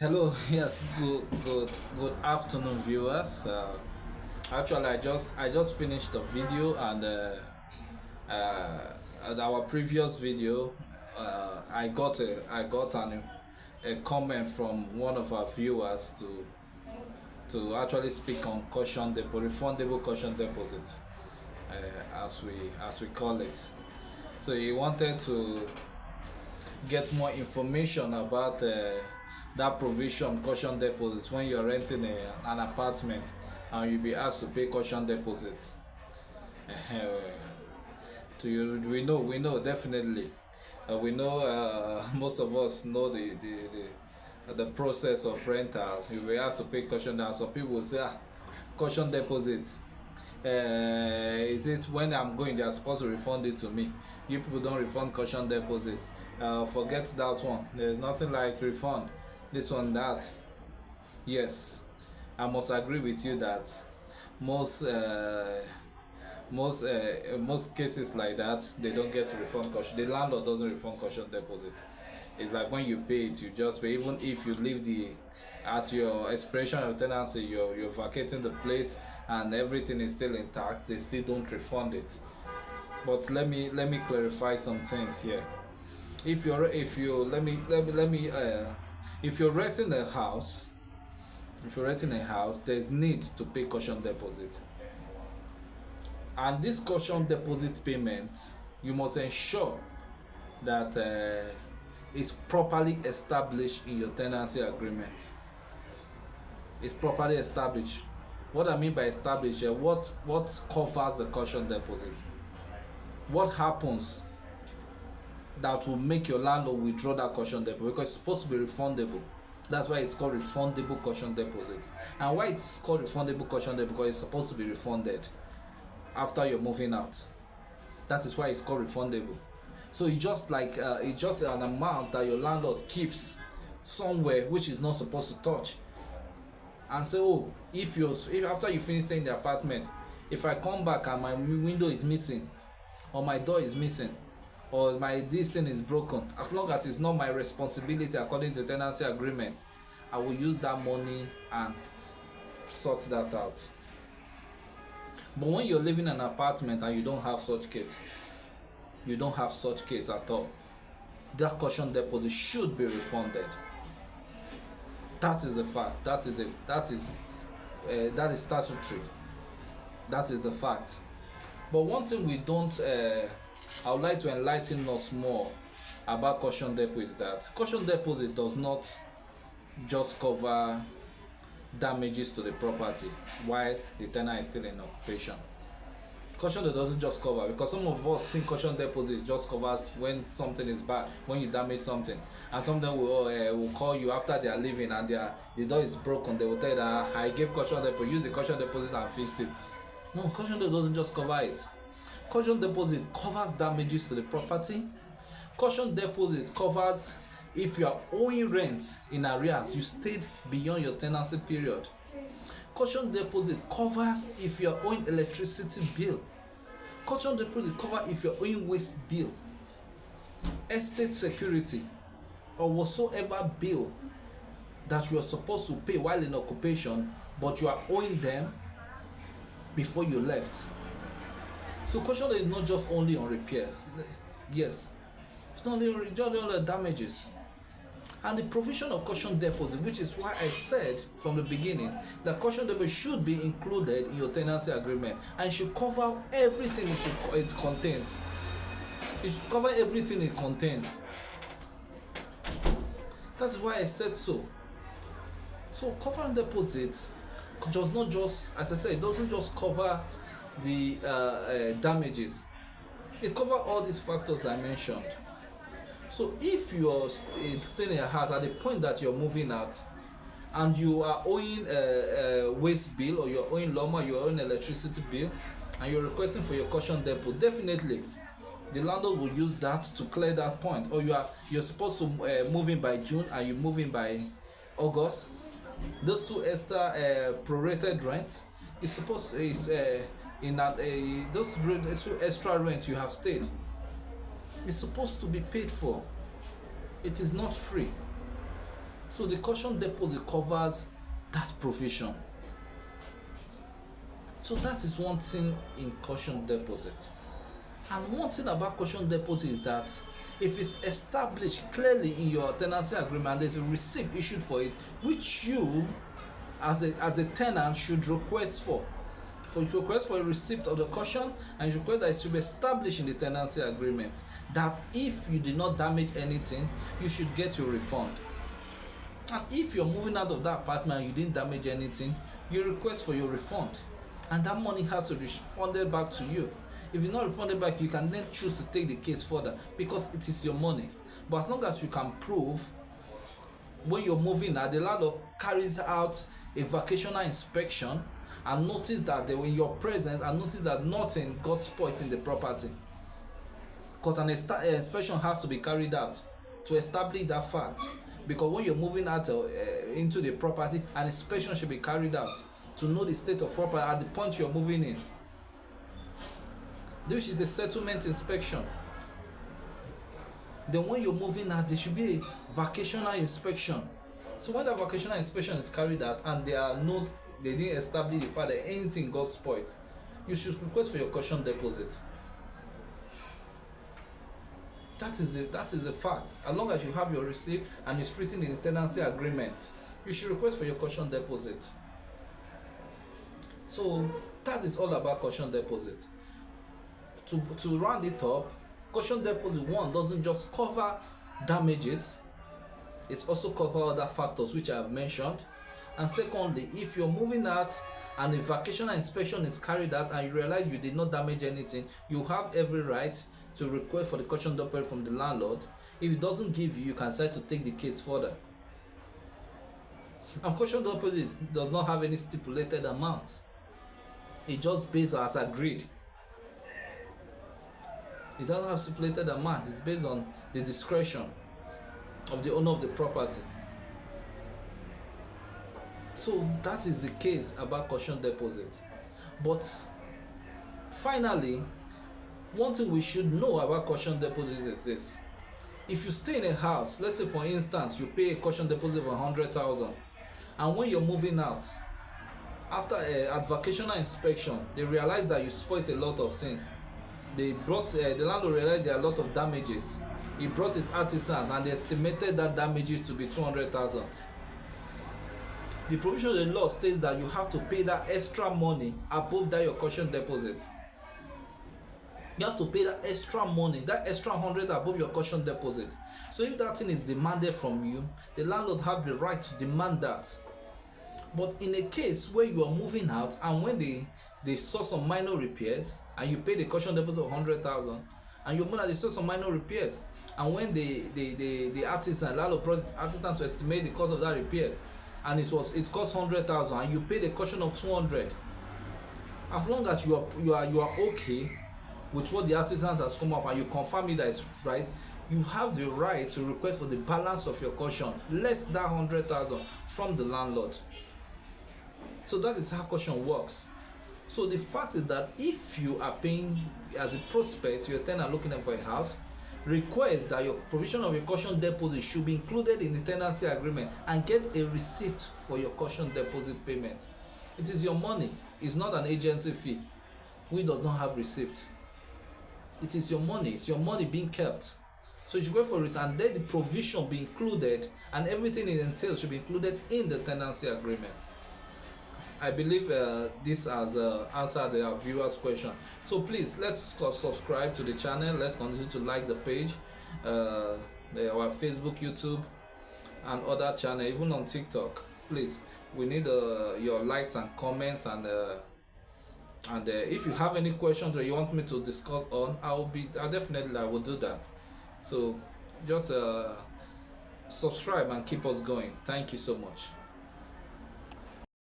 Hello, yes, good afternoon, viewers. Actually, I just finished the video, and our previous video, I got a comment from one of our viewers to actually speak on caution deposit, refundable caution deposit, as we call it. So he wanted to get more information about that provision caution deposits when you're renting an apartment and you'll be asked to pay caution deposits. To you, we know definitely. We know, most of us know the process of rental. You'll be asked to pay caution. Now some people will say, caution deposit, is it when I'm going they are supposed to refund it to me? You people don't refund caution deposit. Forget that one. There's nothing like refund this one. That, yes, I must agree with you that most most cases like that, they don't get to refund caution. The landlord doesn't refund caution deposit. It's like when you pay it, you just pay. Even if you leave the at your expiration of tenancy, you're vacating the place and everything is still intact, they still don't refund it. But let me clarify some things here. If you're renting a house, there's need to pay caution deposit. And this caution deposit payment, you must ensure that it's properly established in your tenancy agreement. It's properly established. What I mean by established, what covers the caution deposit? What happens that will make your landlord withdraw that caution deposit? Because it's supposed to be refundable. That's why it's called refundable caution deposit. And why it's called refundable caution deposit? Because it's supposed to be refunded after you're moving out. That is why it's called refundable. So it's just an amount that your landlord keeps somewhere which is not supposed to touch, and say, oh, if after you finish staying in the apartment, if I come back and my window is missing, or my door is missing, or this thing is broken, as long as it's not my responsibility according to the tenancy agreement, I will use that money and sort that out. But when you're living in an apartment and you don't have such case at all, that caution deposit should be refunded. That is the fact. That is statutory. That is the fact. But one thing we don't, I would like to enlighten us more about caution deposit is that caution deposit does not just cover damages to the property while the tenant is still in occupation. Caution deposit doesn't just cover, because some of us think caution deposit just covers when something is bad, when you damage something, and some of them will call you after they are leaving and the door is broken. They will tell you that I gave caution deposit, use the caution deposit and fix it. No, caution deposit doesn't just cover it. Caution deposit covers damages to the property. Caution deposit covers if you are owing rent in arrears, you stayed beyond your tenancy period. Caution deposit covers if you are owing electricity bill. Caution deposit covers if you are owing waste bill, estate security, or whatsoever bill that you are supposed to pay while in occupation, but you are owing them before you left. So caution is not just only on repairs. Yes, it's not only on damages. And the provision of caution deposit, which is why I said from the beginning that caution deposit should be included in your tenancy agreement and should cover everything it contains. It should cover everything it contains. That's why I said so. So caution deposit does not just, as I said, it doesn't just cover the damages. It covers all these factors I mentioned. So if you're staying in a house at the point that you're moving out and you are owing a waste bill, or you're owing lawma, you're owing electricity bill, and you're requesting for your caution deposit, definitely the landlord will use that to clear that point. Or you're supposed to move in by June and you move in by August. Those two extra prorated rent is supposed in that those two extra rent you have stayed is supposed to be paid for. It is not free. So the caution deposit covers that provision. So that is one thing in caution deposit. And one thing about caution deposit is that if it's established clearly in your tenancy agreement, there's a receipt issued for it, which you as a tenant should request for. You should request for a receipt of the caution, and you request that it should be established in the tenancy agreement that if you did not damage anything, you should get your refund. And if you're moving out of that apartment and you didn't damage anything, you request for your refund, and that money has to be refunded back to you. If it's not refunded back, you can then choose to take the case further because it is your money. But as long as you can prove when you're moving out, the landlord carries out a vacational inspection and notice that they were in your presence and notice that nothing got spoiled in the property, because an inspection has to be carried out to establish that fact. Because when you're moving out into the property, an inspection should be carried out to know the state of property at the point you're moving in. This is a settlement inspection. Then when you're moving out, there should be a vacational inspection. So when the vacational inspection is carried out and they didn't establish the fact that anything got spoiled, you should request for your caution deposit. That is the fact. As long as you have your receipt and it's written in the tenancy agreement, you should request for your caution deposit. So that is all about caution deposit. To round it up, caution deposit, one, doesn't just cover damages, it also covers other factors which I have mentioned. And secondly, if you're moving out and a vacational inspection is carried out and you realize you did not damage anything, you have every right to request for the caution deposit from the landlord. If it doesn't give you, you can decide to take the case further. And caution deposit does not have any stipulated amounts. It just based as agreed. It doesn't have stipulated amount. It's based on the discretion of the owner of the property. So that is the case about caution deposit. But finally, one thing we should know about caution deposit is this: if you stay in a house, let's say for instance you pay a caution deposit of 100,000, and when you're moving out, after a vacational inspection, they realize that you spoiled a lot of things. The landlord realized there are a lot of damages. He brought his artisans and they estimated that damages to be 200,000. The provision of the law states that you have to pay that extra money above that your caution deposit. You have to pay that extra money, that extra 100 above your caution deposit. So if that thing is demanded from you, the landlord have the right to demand that. But in a case where you are moving out and when they saw some minor repairs and you pay the caution deposit of 100,000 and you they saw some minor repairs, and when the artisan, landlord brought his artisan to estimate the cost of that repair, and it cost 100,000 and you pay the caution of 200, as long as you are okay with what the artisan has come off and you confirm it that it's right, you have the right to request for the balance of your caution, less than 100,000 from the landlord. So that is how caution works. So the fact is that if you are paying as a prospect to your tenant looking for a house, request that your provision of your caution deposit should be included in the tenancy agreement and get a receipt for your caution deposit payment. It is your money. It's not an agency fee. We does not have receipt. It is your money. It's your money being kept. So you should go for it, and then the provision be included, and everything it entails should be included in the tenancy agreement. I believe this has answered our viewers' question. So please, let's subscribe to the channel. Let's continue to like the page, our Facebook, YouTube, and other channel, even on TikTok. Please, we need your likes and comments, and if you have any questions or you want me to discuss on, I will do that. So just subscribe and keep us going. Thank you so much.